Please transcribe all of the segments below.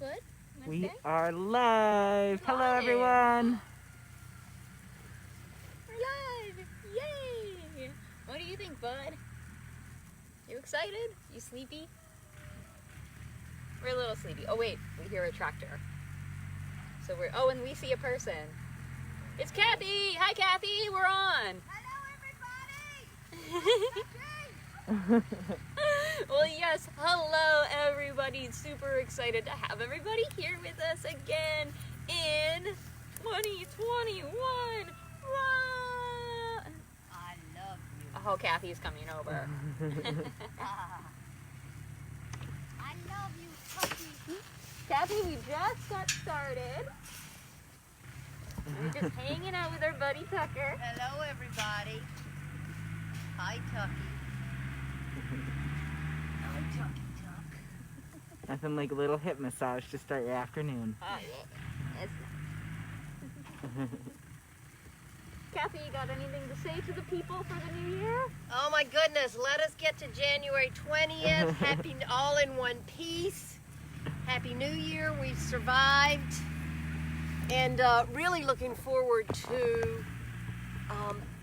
Bud? We are live. Hello, everyone. We're live. Yay! What do you think, Bud? You excited? You sleepy? We're a little sleepy. Oh wait, we hear a tractor. So and we see a person. It's Kathy. Hi, Kathy. We're on. Hello, everybody. Well, yes. Hello, everybody. Super excited to have everybody here with us again in 2021. I love you. Oh, Kathy's coming over. I love you, puppy. Kathy, we just got started. We're just hanging out with our buddy Tucker. Hello, everybody. Hi, Tucky. Hi, Tucky Tuck. Nothing like a little hip massage to start your afternoon. Oh, yeah. Kathy, you got anything to say to the people for the new year? Oh, my goodness. Let us get to January 20th. Happy all in one piece. Happy New Year. We've survived. And really looking forward to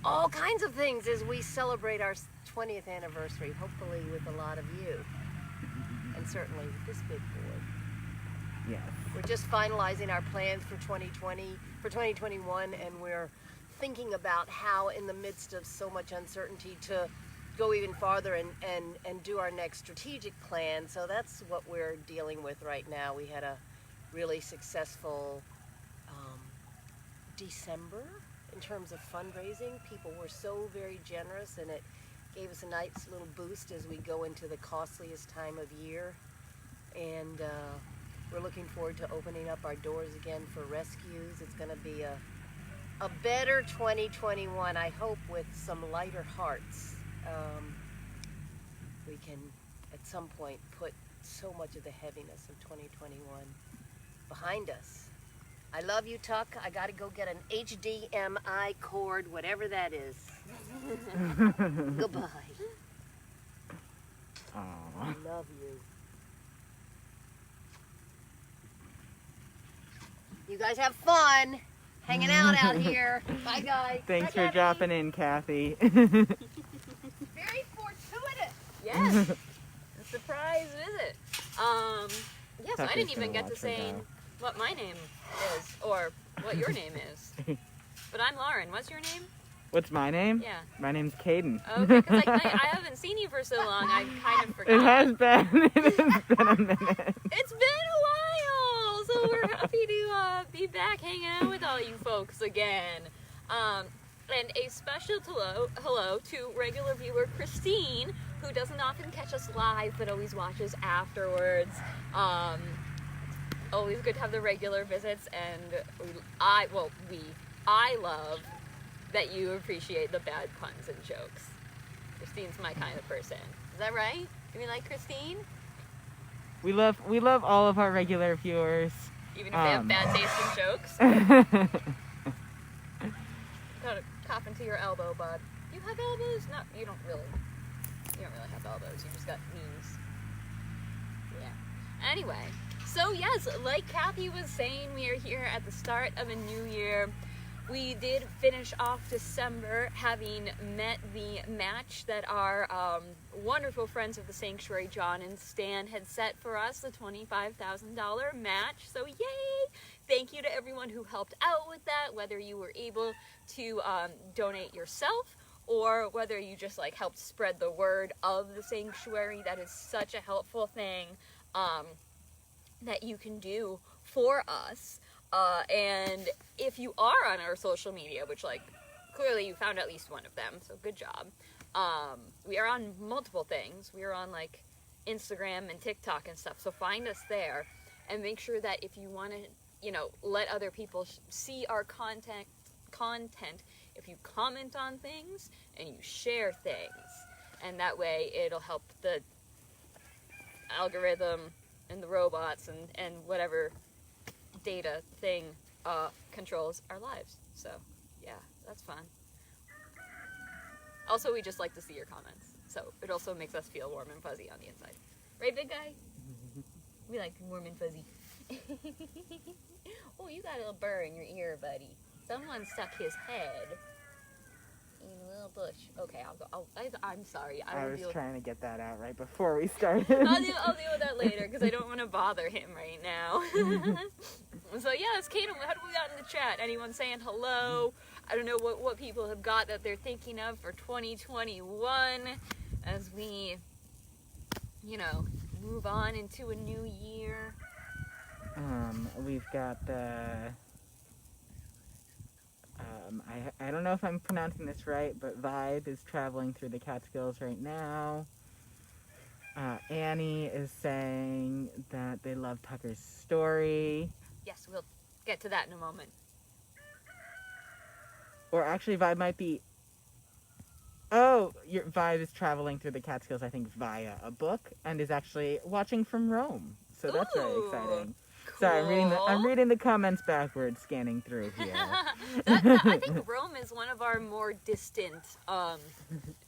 all kinds of things as we celebrate our 20th anniversary, hopefully with a lot of you. And certainly with this big boy. Yes. We're just finalizing our plans for 2021, and we're thinking about how in the midst of so much uncertainty to go even farther and do our next strategic plan. So that's what we're dealing with right now. We had a really successful December in terms of fundraising. People were so very generous, and it gave us a nice little boost as we go into the costliest time of year. And we're looking forward to opening up our doors again for rescues. It's going to be a better 2021, I hope, with some lighter hearts. We can at some point put so much of the heaviness of 2021 behind us. I love you, Tuck. I got to go get an HDMI cord, whatever that is. Goodbye. Aww. I love you. You guys have fun hanging out here. Bye, guys. Thanks Bye, for Kathy. dropping in, Kathy. Very fortuitous. Yes. A surprise visit. Yes, I Tucker's didn't even gonna get to watch her say go. what my name is or what your name is. But I'm Lauren. What's your name? What's my name? Yeah. My name's Caden. Okay, because I haven't seen you for so long, I kind of forgot. It has been. It has been a minute. It's been a while, so we're happy to be back hanging out with all you folks again. And a special hello to regular viewer Christine, who doesn't often catch us live but always watches afterwards. Always good to have the regular visits, and I love that you appreciate the bad puns and jokes. Christine's my kind of person. Is that right? Do we like Christine? We love all of our regular viewers. Even if they have bad taste in jokes? Gotta cough into your elbow, bud. You have elbows? No, you don't really have elbows. You just got knees. Yeah. Anyway, so yes, like Kathy was saying, we are here at the start of a new year. We did finish off December having met the match that our wonderful friends of the Sanctuary, John and Stan, had set for us, the $25,000 match. So yay! Thank you to everyone who helped out with that, whether you were able to donate yourself or whether you just helped spread the word of the Sanctuary. That is such a helpful thing that you can do for us. And if you are on our social media, which clearly you found at least one of them, so good job. We are on multiple things. We are on Instagram and TikTok and stuff, so find us there and make sure that if you want to, let other people see our content, if you comment on things and you share things, and that way it'll help the algorithm and the robots and whatever data thing controls our lives. So yeah, that's fun. Also, we just like to see your comments, so it also makes us feel warm and fuzzy on the inside, right, big guy? We like warm and fuzzy. Oh, you got a little burr in your ear, buddy. Someone stuck his head in a little bush. Okay, I'll go. I'm sorry. I will was deal. trying to get that out right before we started. I'll deal with that later because I don't want to bother him right now. So yes, Kaden, how do we got in the chat? Anyone saying hello? I don't know what people have got that they're thinking of for 2021 as we, move on into a new year. We've got I don't know if I'm pronouncing this right, but Vibe is traveling through the Catskills right now. Annie is saying that they love Tucker's story. Yes, we'll get to that in a moment. Or actually, Vibe might be... Oh, your Vibe is traveling through the Catskills, I think, via a book, and is actually watching from Rome. So that's very exciting. Cool. Sorry, I'm reading the comments backwards, scanning through here. I think Rome is one of our more distant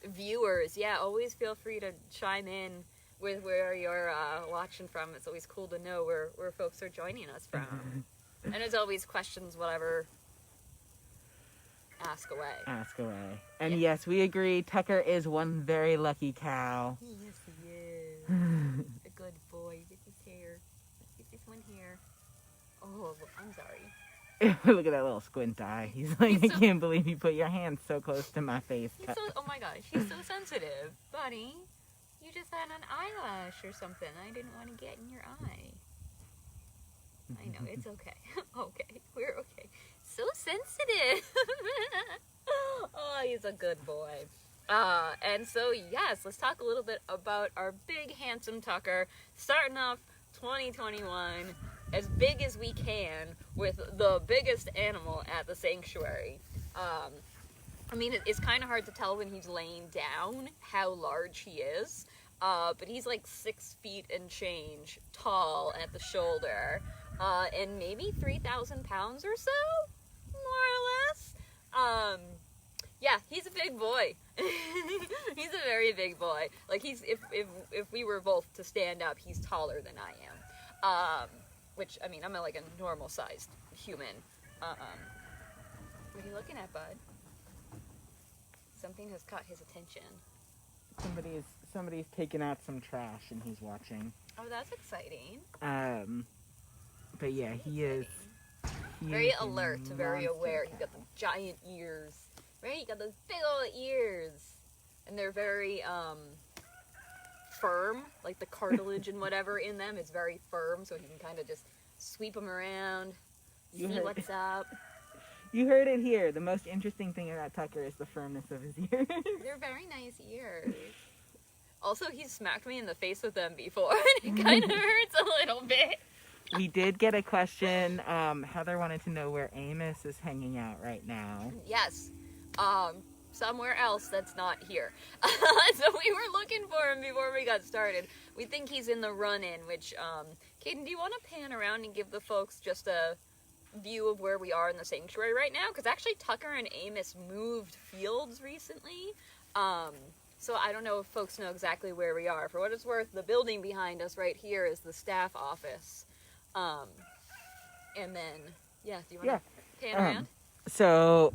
viewers. Yeah, always feel free to chime in with where you're watching from. It's always cool to know where folks are joining us from. And as always, questions, whatever, ask away. Ask away. And yes, we agree, Tucker is one very lucky cow. Yes, he is. A good boy with his hair. Get this one here. Oh, I'm sorry. Look at that little squint eye. He's like, I can't believe you put your hand so close to my face. Oh my gosh, he's so sensitive. Buddy, you just had an eyelash or something. I didn't want to get in your eye. I know, it's okay. Okay, we're okay. So sensitive. Oh, he's a good boy. And so, yes, let's talk a little bit about our big, handsome Tucker, starting off 2021 as big as we can with the biggest animal at the sanctuary. I mean, it's kind of hard to tell when he's laying down how large he is, but he's like 6 feet and change tall at the shoulder, and maybe 3,000 pounds or so, more or less. Yeah, he's a big boy. He's a very big boy. Like, if we were both to stand up, he's taller than I am. Which, I mean, I'm like a normal sized human. What are you looking at, bud? Something has caught his attention. Somebody's taking out some trash and he's watching. Oh, that's exciting. But yeah, he is very alert, very aware. He's got the giant ears. Right? He got those big old ears. And they're very, firm. Like the cartilage and whatever in them is very firm, so he can kind of just sweep them around, see what's up. You heard it here. The most interesting thing about Tucker is the firmness of his ears. They're very nice ears. Also, he's smacked me in the face with them before, and it kind of hurts a little bit. We did get a question. Heather wanted to know where Amos is hanging out right now. Yes. Somewhere else that's not here. So we were looking for him before we got started. We think he's in the run-in, which, Caden, do you want to pan around and give the folks just a view of where we are in the sanctuary right now? Because actually Tucker and Amos moved fields recently. So I don't know if folks know exactly where we are. For what it's worth, the building behind us right here is the staff office. And then, yeah, do you want to pan around? So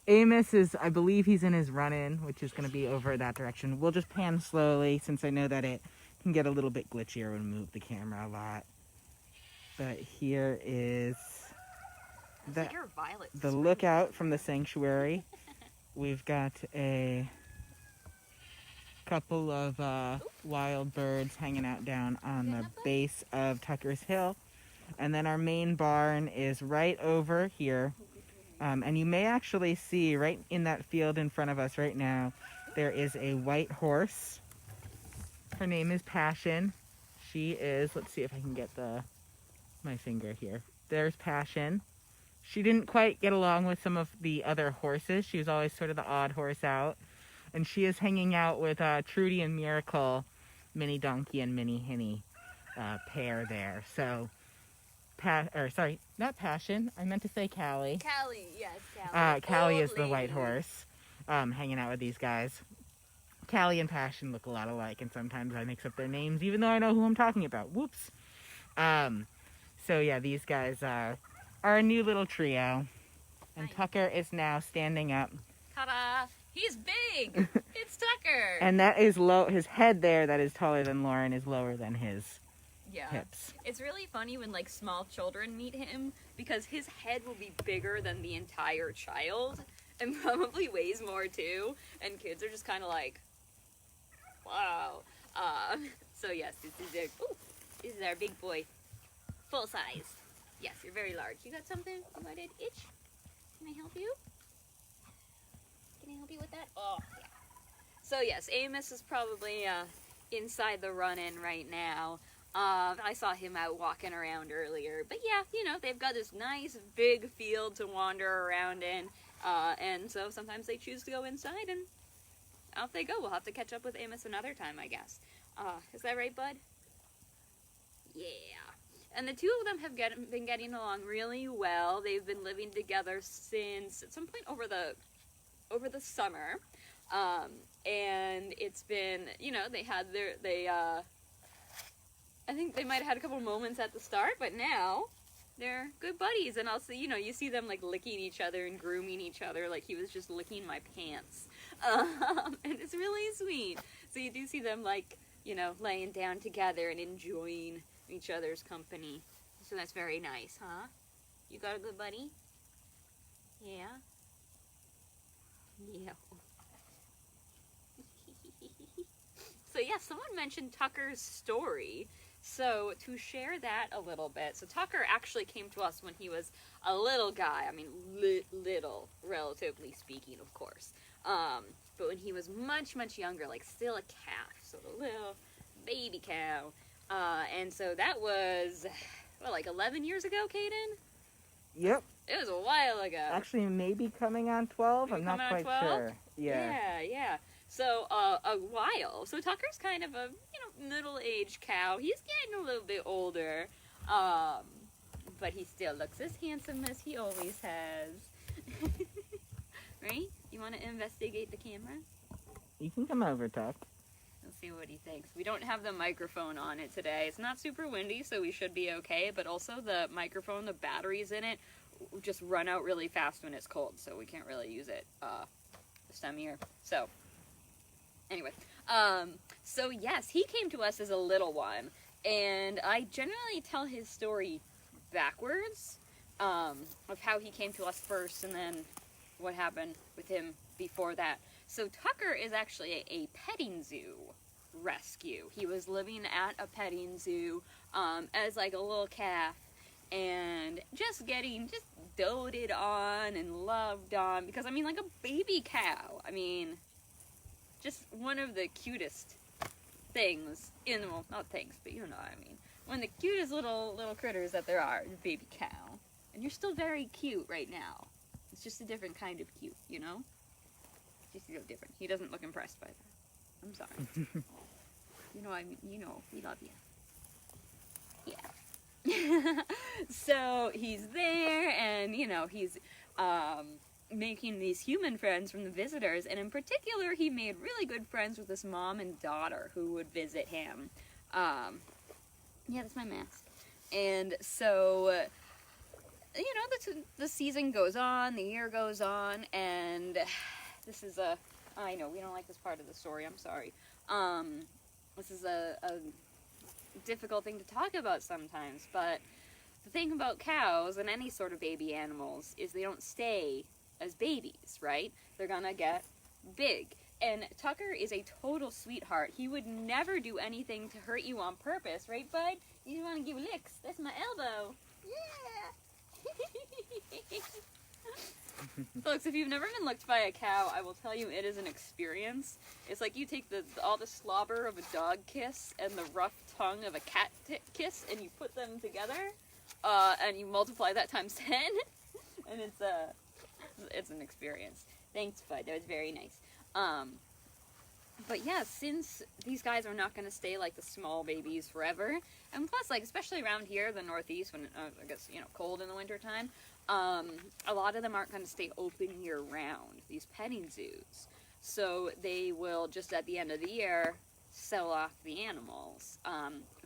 Amos is, I believe he's in his run-in, which is going to be over that direction. We'll just pan slowly, since I know that it can get a little bit glitchier when we move the camera a lot. But here is the lookout from the sanctuary. We've got a couple of wild birds hanging out down on the base of Tucker's Hill. And then our main barn is right over here. And you may actually see right in that field in front of us right now, there is a white horse. Her name is Passion. She is, let's see if I can get my finger here. There's Passion. She didn't quite get along with some of the other horses. She was always sort of the odd horse out. And she is hanging out with Trudy and Miracle, Mini Donkey and Mini Hinny pair there. So, sorry, not Passion. I meant to say Callie. Callie, yes, Callie. Callie is the white horse, hanging out with these guys. Callie and Passion look a lot alike, and sometimes I mix up their names, even though I know who I'm talking about. Whoops. So yeah, these guys are a new little trio. And Nice. Tucker is now standing up. Ta-da! He's big! It's Tucker! And that is low. His head there, that is taller than Lauren, is lower than his Yeah. hips. It's really funny when like small children meet him because his head will be bigger than the entire child and probably weighs more too. And kids are just kind of like, wow. So yes, this is our big boy, full size. Yes, you're very large. You got something? You got an itch? Can I help you? Can I help you with that? Oh, yeah. So yes, Amos is probably inside the run-in right now. I saw him out walking around earlier. But yeah, you know, they've got this nice big field to wander around in. And so sometimes they choose to go inside and off they go. We'll have to catch up with Amos another time, I guess. Is that right, bud? Yeah. And the two of them have been getting along really well. They've been living together since at some point over the summer. And it's been, you know, I think they might have had a couple moments at the start, but now they're good buddies. And also, you know, you see them like licking each other and grooming each other like he was just licking my pants. And it's really sweet. So you do see them like, you know, laying down together and enjoying each other's company. So that's very nice, huh? You got a good buddy? Yeah? Yeah. So yeah, someone mentioned Tucker's story. So to share that a little bit, so Tucker actually came to us when he was a little guy. I mean, little, relatively speaking, of course. But when he was much, much younger, like still a calf, so a little baby cow. And so that was, well, like 11 years ago, Caden? Yep. It was a while ago. Actually, maybe coming on 12. Maybe I'm not coming on quite 12? sure. Yeah. Yeah. So, a while. So Tucker's kind of a, you know, middle-aged cow. He's getting a little bit older. But he still looks as handsome as he always has. Right? You want to investigate the camera? You can come over, Tuck. Let's see what he thinks. We don't have the microphone on it today. It's not super windy, so we should be okay. But also the microphone, the batteries in it, just run out really fast when it's cold. So we can't really use it this time of year. So, anyway. So yes, he came to us as a little one. And I generally tell his story backwards. Of how he came to us first and then what happened with him before that. So Tucker is actually a petting zoo rescue. He was living at a petting zoo as like a little calf and just doted on and loved on because, I mean, like a baby cow. I mean, just one of the cutest things in, well, not things, but you know what I mean. One of the cutest little critters that there are, the baby cow. And you're still very cute right now. It's just a different kind of cute, you know? Just, you know, different. He doesn't look impressed by that. I'm sorry. You know, we love you. Yeah. So he's there, and, you know, he's making these human friends from the visitors, and in particular, he made really good friends with this mom and daughter who would visit him. Yeah, that's my mask. And so, you know, the season goes on, the year goes on, and this is I know, we don't like this part of the story, I'm sorry. This is a difficult thing to talk about sometimes, but the thing about cows and any sort of baby animals is they don't stay as babies, right? They're gonna get big. And Tucker is a total sweetheart. He would never do anything to hurt you on purpose, right, bud? You want to give licks. That's my elbow. Yeah. Folks, if you've never been licked by a cow, I will tell you it is an experience. It's like you take all the slobber of a dog kiss and the rough tongue of a cat kiss, and you put them together, and you multiply that times 10, and it's an experience. Thanks, bud. That was very nice. But yeah, since these guys are not going to stay like the small babies forever, and plus, like, especially around here, the Northeast, when I guess, you know, cold in the wintertime, a lot of them aren't going to stay open year round, these petting zoos. So they will just at the end of the year sell off the animals,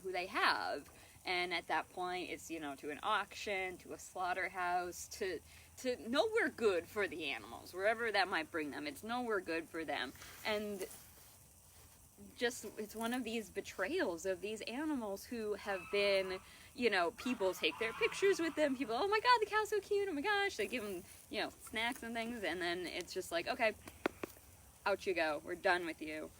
who they have. And at that point, it's, you know, to an auction, to a slaughterhouse, to nowhere good for the animals, wherever that might bring them. It's nowhere good for them. And just, it's one of these betrayals of these animals who have been, you know, people take their pictures with them. People, oh my god, the cow's so cute, oh my gosh. They give them, you know, snacks and things, and then it's just like, okay, out you go. We're done with you.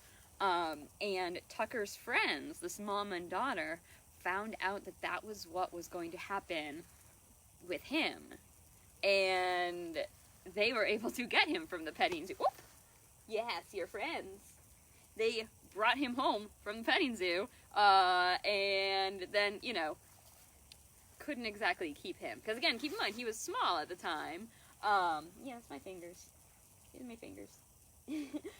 And Tucker's friends, this mom and daughter, found out that that was what was going to happen with him. And they were able to get him from the petting zoo. Oop! Yes, your friends. They brought him home from the petting zoo, and then, you know, couldn't exactly keep him. Because again, keep in mind, he was small at the time. Yeah, it's my fingers. Here's my fingers.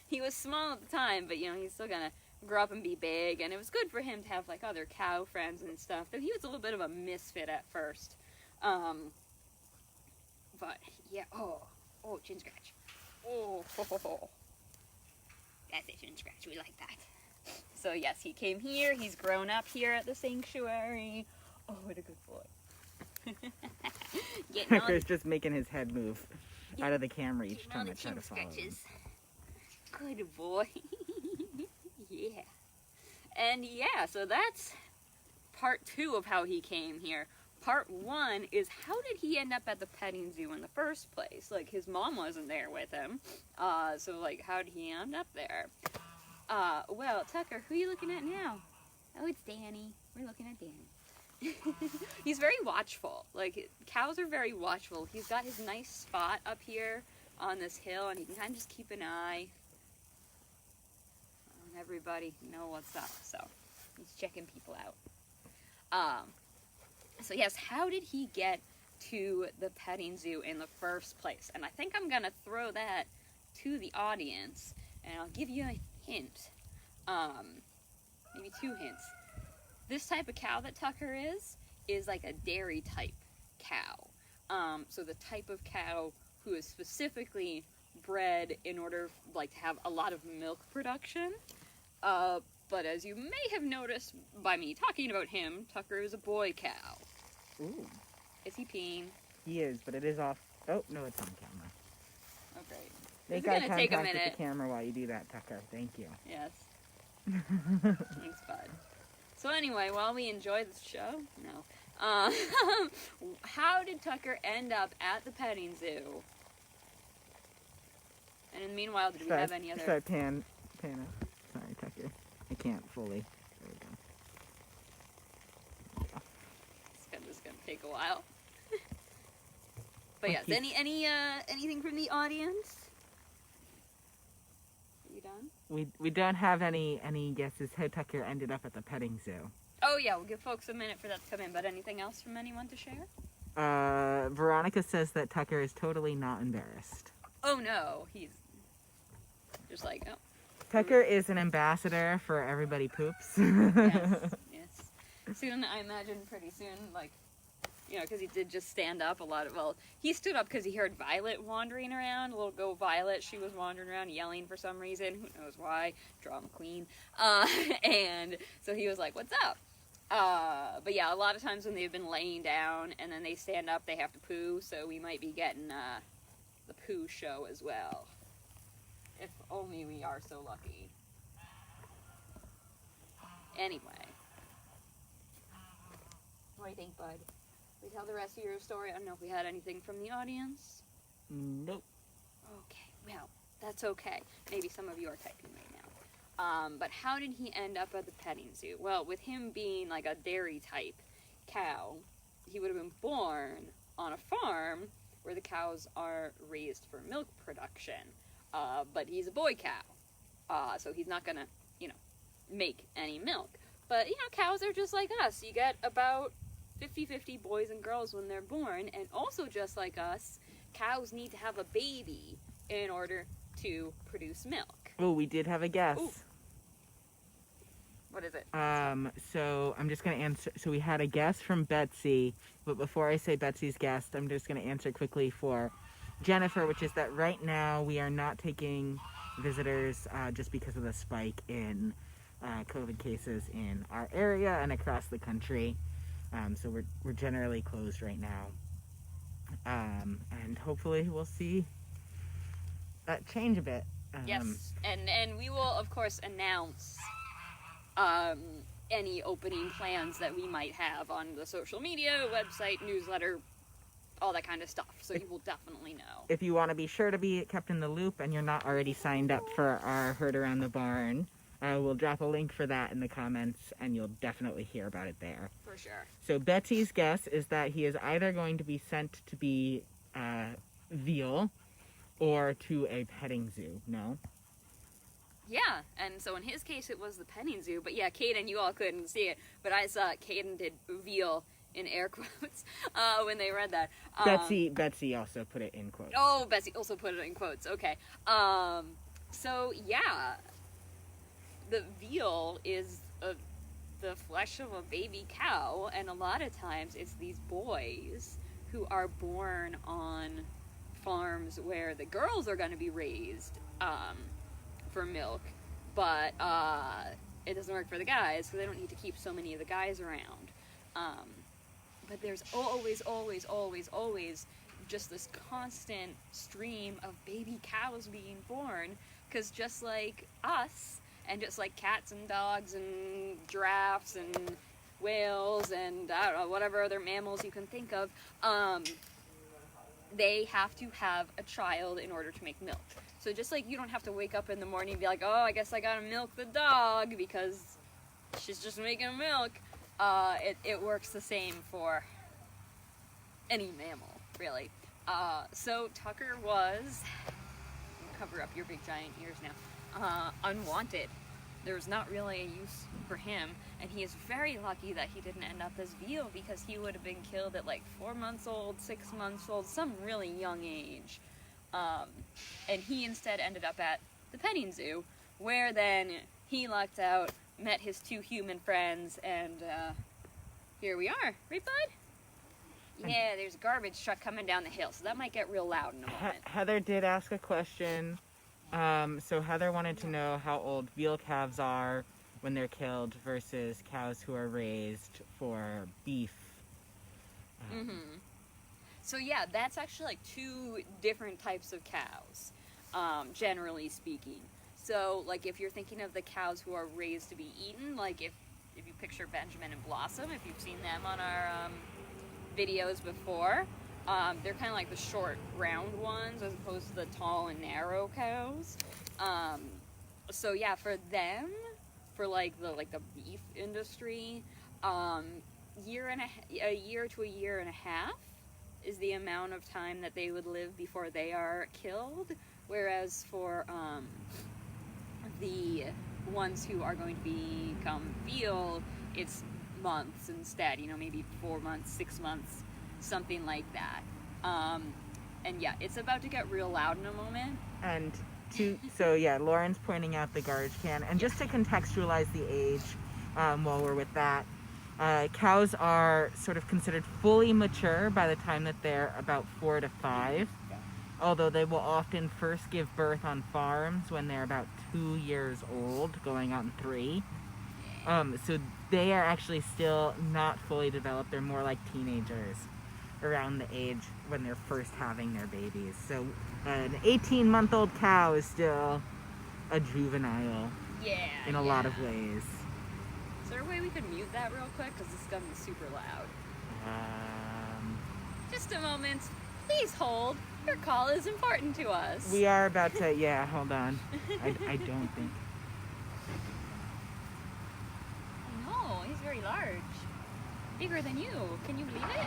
He was small at the time, but, you know, he's still gonna grow up and be big, and it was good for him to have, like, other cow friends and stuff, though he was a little bit of a misfit at first. But, yeah, oh, chin scratch. Oh, ho, ho, ho. That's a chin scratch, we like that. So, yes, he came here, he's grown up here at the sanctuary. Oh, what a good boy. Tucker's just making his head move out of the camera each time I try to follow him. Good boy. Yeah. And yeah, so that's part 2 of how he came here. Part 1 is, how did he end up at the petting zoo in the first place? Like, his mom wasn't there with him. So, like, how did he end up there? Well, Tucker, who are you looking at now? Oh, it's Danny. We're looking at Danny. He's very watchful. Like, cows are very watchful. He's got his nice spot up here on this hill, and he can kind of just keep an eye on everybody, know what's up. So, he's checking people out. So yes, how did he get to the petting zoo in the first place? And I think I'm gonna throw that to the audience, and I'll give you a hint. Maybe 2 hints. This type of cow that Tucker is like a dairy type cow. So the type of cow who is specifically bred in order, like, to have a lot of milk production. But as you may have noticed by me talking about him, Tucker is a boy cow. Ooh. Is he peeing? He is, but it is off. Oh, no, it's on camera. Okay. Make This is eye gonna take a contact with minute. the camera while you do that, Tucker. Thank you. Yes. Thanks, bud. So anyway, while we enjoy this show, no. How did Tucker end up at the petting zoo? And in the meanwhile, did we have any other... Sorry, pan up. Sorry, Tucker. I can't fully. There we go. This is gonna take a while. But yes, anything from the audience? Are you done? We don't have any guesses how Tucker ended up at the petting zoo. Oh yeah, we'll give folks a minute for that to come in. But anything else from anyone to share? Veronica says that Tucker is totally not embarrassed. Oh no, he's just like, oh. Tucker is an ambassador for Everybody Poops. Yes. Soon, I imagine pretty soon, like, you know, because he did just stand up a lot of, well, he stood up because he heard Violet wandering around, little go Violet, she was wandering around yelling for some reason, who knows why, drama queen, and so he was like, what's up? But yeah, a lot of times when they've been laying down and then they stand up, they have to poo, so we might be getting, the poo show as well. If only we are so lucky. Anyway. What do you think, bud? We tell the rest of your story? I don't know if we had anything from the audience. Nope. Okay, well, that's okay. Maybe some of you are typing right now. But how did he end up at the petting zoo? Well, with him being like a dairy type cow, he would have been born on a farm where the cows are raised for milk production. But he's a boy cow, so he's not gonna, you know, make any milk. But, you know, cows are just like us. You get about 50-50 boys and girls when they're born, and also just like us, cows need to have a baby in order to produce milk. Oh, we did have a guess. Ooh. What is it? So I'm just going to answer. So we had a guess from Betsy, but before I say Betsy's guess, I'm just going to answer quickly for Jennifer, which is that right now we are not taking visitors just because of the spike in COVID cases in our area and across the country. So we're generally closed right now. And hopefully we'll see that change a bit. Yes, and we will of course announce any opening plans that we might have on the social media, website, newsletter, all that kind of stuff. So you will definitely know. If you want to be sure to be kept in the loop and you're not already signed up for our Herd Around the Barn, we'll drop a link for that in the comments, and you'll definitely hear about it there. For sure. So Betsy's guess is that he is either going to be sent to be veal or to a petting zoo. No? Yeah, and so in his case it was the petting zoo, but yeah, Caden, you all couldn't see it, but I saw Caden did veal in air quotes when they read that. Betsy also put it in quotes. Oh, Betsy also put it in quotes, okay. So yeah, the veal is the flesh of a baby cow, and a lot of times it's these boys who are born on farms where the girls are going to be raised for milk, but it doesn't work for the guys because they don't need to keep so many of the guys around. But there's always just this constant stream of baby cows being born, because just like us, and just like cats and dogs and giraffes and whales and I don't know, whatever other mammals you can think of, they have to have a child in order to make milk. So just like you don't have to wake up in the morning and be like, oh, I guess I gotta milk the dog because she's just making milk, it works the same for any mammal, really. So Tucker was, cover up your big giant ears now, unwanted. There was not really a use for him, and he is very lucky that he didn't end up as veal, because he would have been killed at like 4 months old, 6 months old, some really young age. And he instead ended up at the petting zoo, where then he lucked out, met his 2 human friends, and here we are. Right, bud? Yeah, there's a garbage truck coming down the hill, so that might get real loud in a moment. Heather did ask a question. So Heather wanted to know how old veal calves are when they're killed versus cows who are raised for beef. So yeah, that's actually like 2 different types of cows, generally speaking. So like if you're thinking of the cows who are raised to be eaten, like if you picture Benjamin and Blossom, if you've seen them on our videos before, they're kind of like the short, round ones as opposed to the tall and narrow cows. So yeah, for them, for like the beef industry, a year to a year and a half is the amount of time that they would live before they are killed. Whereas for the ones who are going to become veal, it's months instead. You know, maybe 4 months, 6 months. Something like that. And yeah, it's about to get real loud in a moment. And so yeah, Lauren's pointing out the garbage can. And just to contextualize the age, while we're with that, cows are sort of considered fully mature by the time that they're about 4 to 5. Although they will often first give birth on farms when they're about 2 years old, going on 3. So they are actually still not fully developed. They're more like teenagers around the age when they're first having their babies. So an 18-month-old cow is still a juvenile in a lot of ways. Is there a way we could mute that real quick? Because this is going to be super loud. Just a moment. Please hold. Your call is important to us. We are about to, yeah, hold on. I don't think. No, he's very large. Bigger than you. Can you believe it?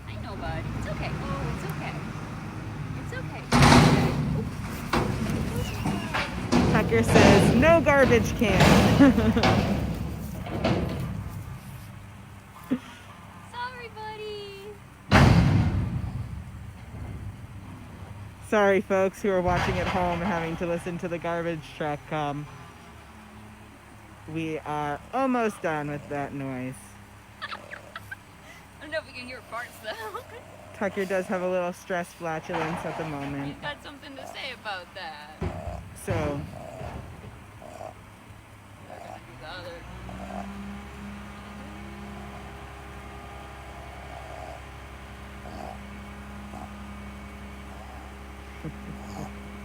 I know, bud. It's okay. Oh, it's okay. It's okay. Tucker says, no garbage can. Sorry, buddy. Sorry, folks who are watching at home and having to listen to the garbage truck. We are almost done with that noise. I don't know if we can hear farts though. Tucker does have a little stress flatulence at the moment. He's got something to say about that. So, They're gonna do the other.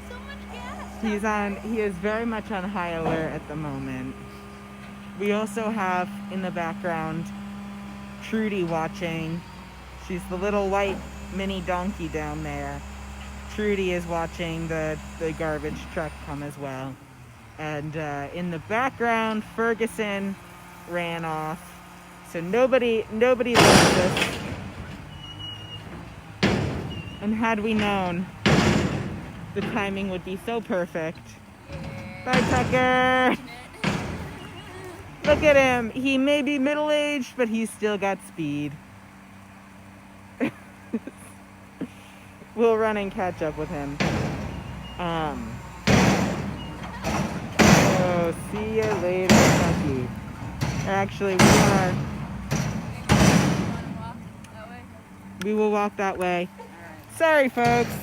So much gas. he is very much on high alert at the moment. We also have in the background Trudy watching. She's the little white mini donkey down there. Trudy is watching the garbage truck come as well. And in the background, Ferguson ran off. So nobody loves this. And had we known, the timing would be so perfect. Bye, Tucker! Look at him. He may be middle-aged, but he's still got speed. We'll run and catch up with him. So, see you later, Tucky. Actually, we will walk that way. Sorry, folks.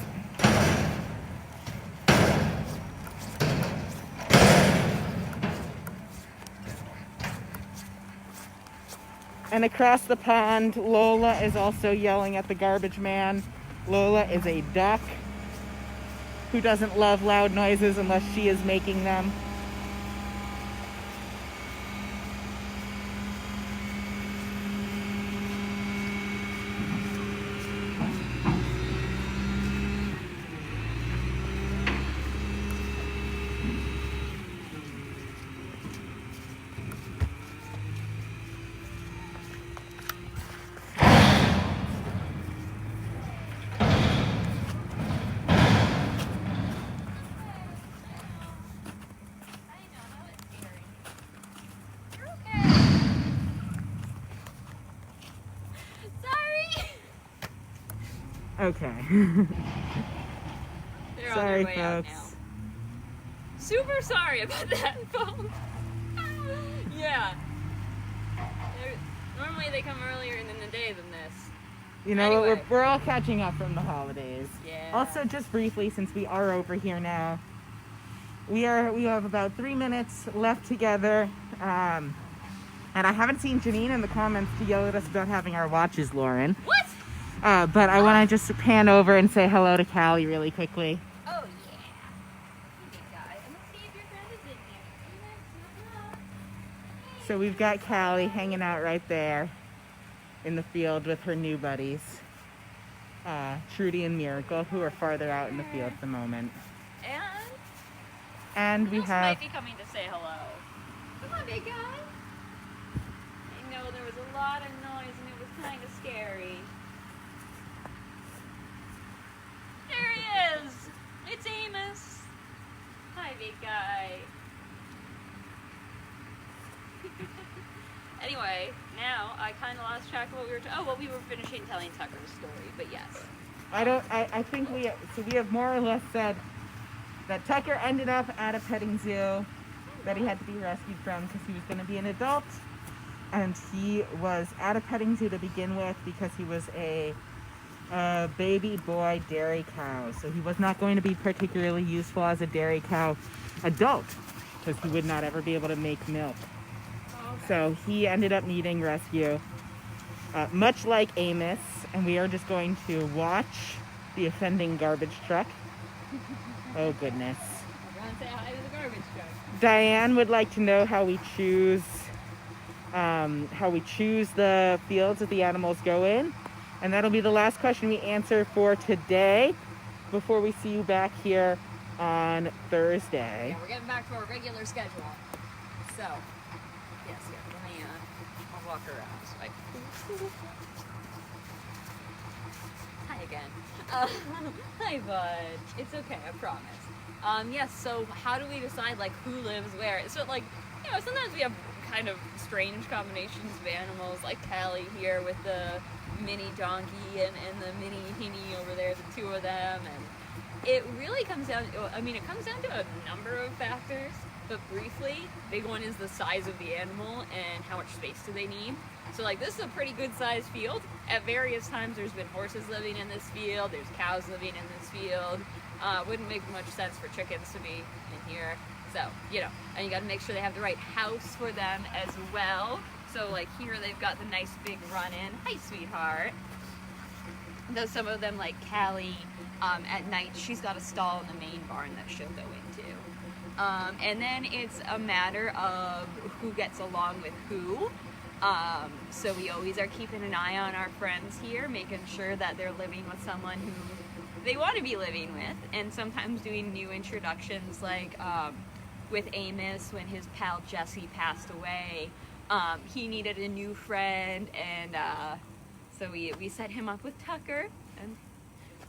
And across the pond, Lola is also yelling at the garbage man. Lola is a duck who doesn't love loud noises unless she is making them. Okay. They're Sorry, on their way out folks. now. Super sorry about that, folks. Yeah. Normally they come earlier in the day than this. You know, Anyway. we're all catching up from the holidays. Yeah. Also, just briefly, since we are over here now, we have about 3 minutes left together. And I haven't seen Janine in the comments to yell at us about having our watches, Lauren. What? But I want to just pan over and say hello to Callie really quickly. Oh, yeah. Big guy. Let's see if your friend is in here. So we've got Callie hanging out right there in the field with her new buddies, Trudy and Miracle, who are farther out in the field at the moment. And we Who else have might be coming to say hello. Come on, big guy. I know there was a lot of noise and it was kind of scary. There he is. It's Amos. Hi, big guy. Anyway, now I kind of lost track of what we were. We were finishing telling Tucker's story, but yes. I think we have more or less said that Tucker ended up at a petting zoo that he had to be rescued from because he was going to be an adult, and he was at a petting zoo to begin with because he was a baby boy dairy cow, so he was not going to be particularly useful as a dairy cow adult because he would not ever be able to make milk. So he ended up needing rescue, much like Amos, and we are just going to watch the offending garbage truck. Oh goodness. We're going to say hi to the garbage truck. Diane would like to know how we choose the fields that the animals go in. And that'll be the last question we answer for today before we see you back here on Thursday. Yeah, we're getting back to our regular schedule. So, yes, let me, I'll walk around. So hi again. Hi, bud. It's okay, I promise. Yes, so how do we decide, like, who lives where? So, like, you know, sometimes we have kind of strange combinations of animals, like Callie here with the mini donkey and the mini hinny over there, the two of them, and it really comes down, it comes down to a number of factors, but briefly, big one is the size of the animal and how much space do they need. So like this is a pretty good sized field. At various times there's been horses living in this field, there's cows living in this field. Wouldn't make much sense for chickens to be in here. So, you know, and you gotta make sure they have the right house for them as well. So like here they've got the nice big run-in. Hi, sweetheart. Though some of them, like Callie, at night she's got a stall in the main barn that she'll go into. And then it's a matter of who gets along with who. So we always are keeping an eye on our friends here, making sure that they're living with someone who they want to be living with, and sometimes doing new introductions, like with Amos when his pal Jesse passed away. He needed a new friend, and so we set him up with Tucker, and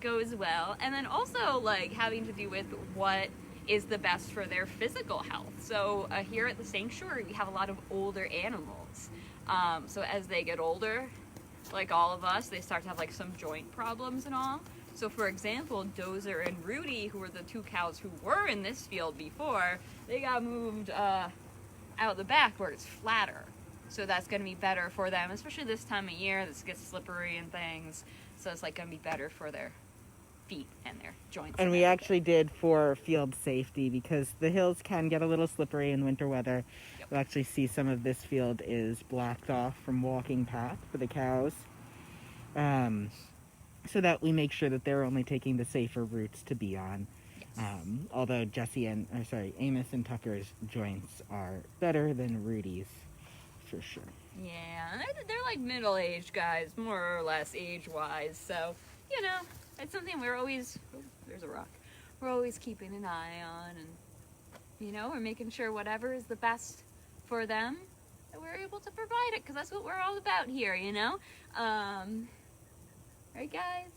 goes well. And then also like having to do with what is the best for their physical health. So here at the sanctuary we have a lot of older animals. So as they get older, like all of us, they start to have like some joint problems and all. So for example, Dozer and Rudy, who were the two cows who were in this field before, they got moved out the back where it's flatter. So that's going to be better for them, especially this time of year. This gets slippery and things. So it's like going to be better for their feet and their joints. And we actually did for field safety, because the hills can get a little slippery in winter weather. Yep. You'll actually see some of this field is blocked off from walking path for the cows. So that we make sure that they're only taking the safer routes to be on. Yes. Although Amos and Tucker's joints are better than Rudy's, for sure. Yeah, and they're like middle-aged guys, more or less age-wise. So, you know, it's something we're always, oh, there's a rock, we're always keeping an eye on, and, you know, we're making sure whatever is the best for them, that we're able to provide it, because that's what we're all about here, you know? Right, guys?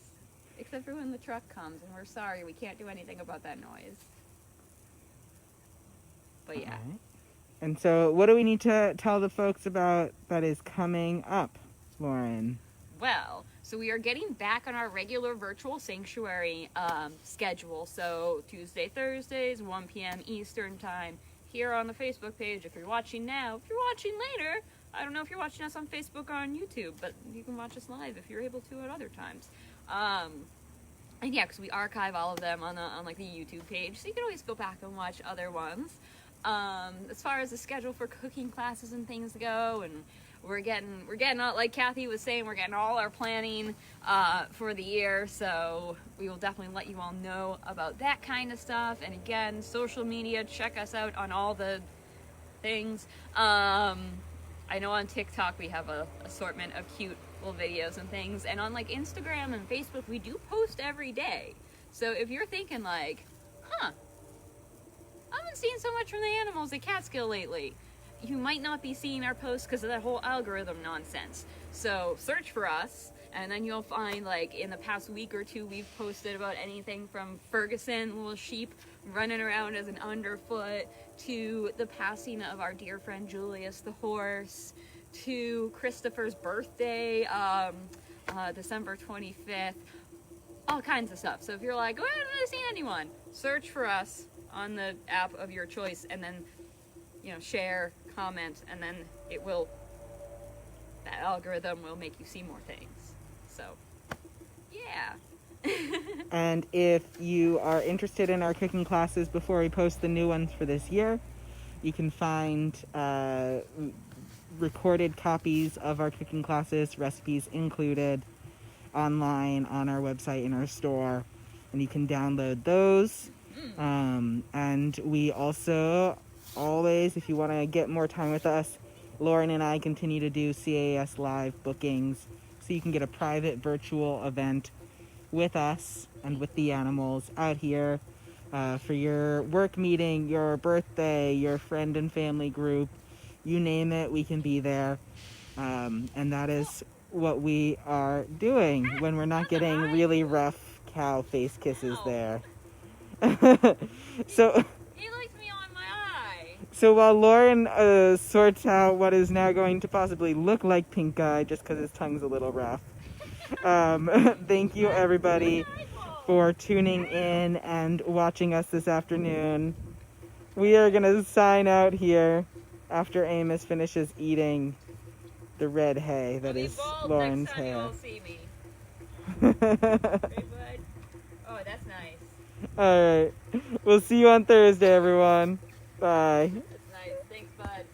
Except for when the truck comes, and we're sorry, we can't do anything about that noise. But yeah. All right. And so what do we need to tell the folks about that is coming up, Lauren? Well, so we are getting back on our regular virtual sanctuary schedule. So Tuesday, Thursdays, 1 p.m. Eastern time, here on the Facebook page. If you're watching now, if you're watching later, I don't know if you're watching us on Facebook or on YouTube, but you can watch us live if you're able to at other times. And yeah, because we archive all of them on like the YouTube page, so you can always go back and watch other ones. As far as the schedule for cooking classes and things go, and we're getting all, like Kathy was saying, we're getting all our planning for the year, so we will definitely let you all know about that kind of stuff. And again, social media, check us out on all the things. I know on TikTok we have a assortment of cute little videos and things, and on like Instagram and Facebook we do post every day. So if you're thinking like, I haven't seen so much from the animals at Catskill lately, you might not be seeing our posts because of that whole algorithm nonsense. So search for us, and then you'll find, like, in the past week or two we've posted about anything from Ferguson, little sheep running around as an underfoot, to the passing of our dear friend Julius the horse, to Christopher's birthday, December 25th, all kinds of stuff. So if you're like, oh, I haven't really seen anyone, search for us on the app of your choice, and then, you know, share, comment, and then that algorithm will make you see more things. So, yeah. And if you are interested in our cooking classes before we post the new ones for this year, you can find recorded copies of our cooking classes, recipes included, online on our website in our store, and you can download those. And we also always, if you want to get more time with us, Lauren and I continue to do CAS live bookings, so you can get a private virtual event with us and with the animals out here for your work meeting, your birthday, your friend and family group, you name it, we can be there. And that is what we are doing when we're not getting really rough cow face kisses there. So He likes me on my eye. So while Lauren sorts out what is now going to possibly look like pink eye, just because his tongue's a little rough, thank you everybody for tuning in and watching us this afternoon. We are going to sign out here after Amos finishes eating the red hay that I'll be is bald Lauren's next time you hair. all see me. Right, bud? Oh, that's nice. All right. We'll see you on Thursday, everyone. Bye. That's nice. Thanks, bud.